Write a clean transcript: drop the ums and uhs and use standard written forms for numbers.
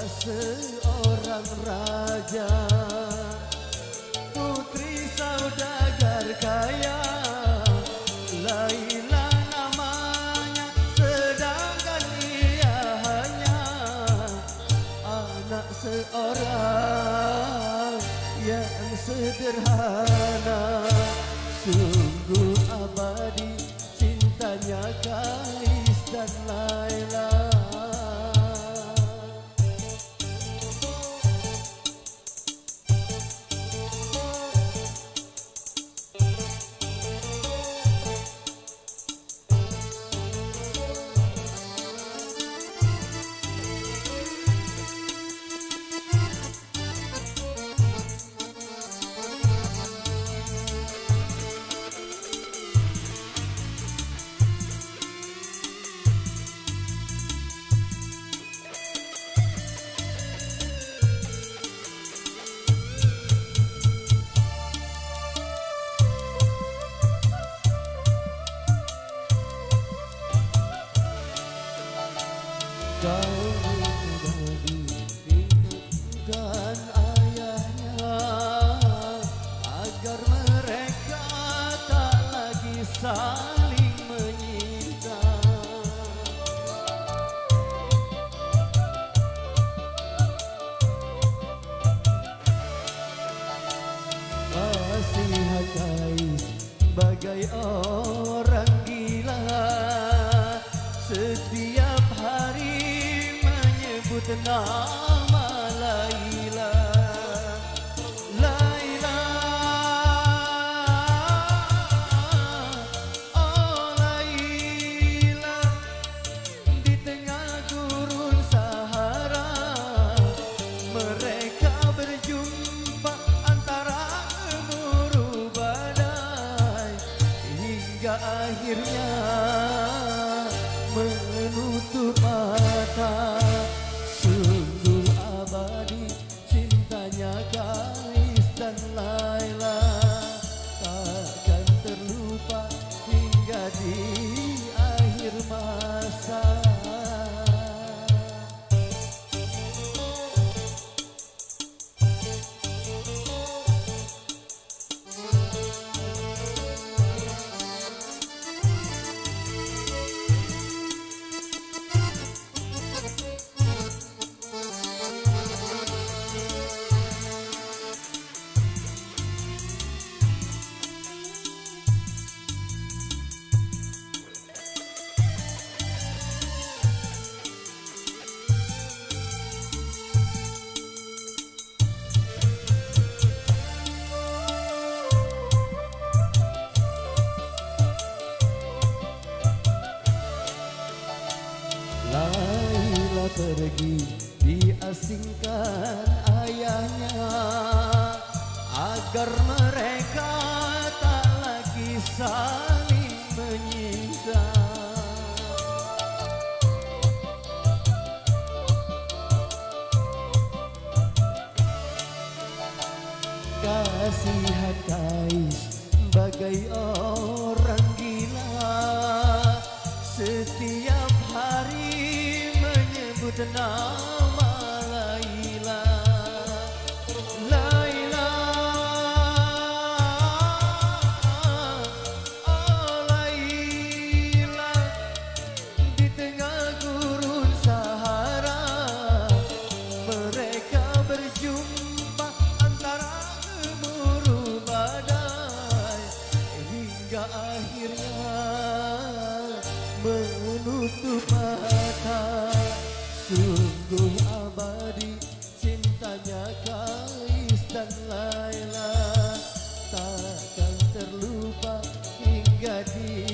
seorang raja, putri saudagar kaya, Laila namanya, sedangkan ia hanya anak seorang yang sederhana. Sungguh abadi cintanya Kais dan Laila. Kau berbagi dan ayahnya agar mereka tak lagi saling menyinta. Kasihan Kais bagai orang gila, setiap hari menyebut nama Laila. Laila, oh Laila, di tengah gurun Sahara mereka berjumpa antara gemuruh badai, hingga akhirnya menutup mata. Sungguh abadi cintanya Kais dan Laila, takkan terlupa hingga di akhir masa. Laila pergi diasingkan ayahnya agar mereka tak lagi saling menyinta. Kasihan Kais bagai orang gila, setiap hari menyebut nama Laila. Laila, oh Laila, di tengah gurun Sahara mereka berjumpa antara gemuruh badai, hingga akhirnya menutup mata. Sungguh abadi cintanya Kais dan Laila, takkan terlupa hingga di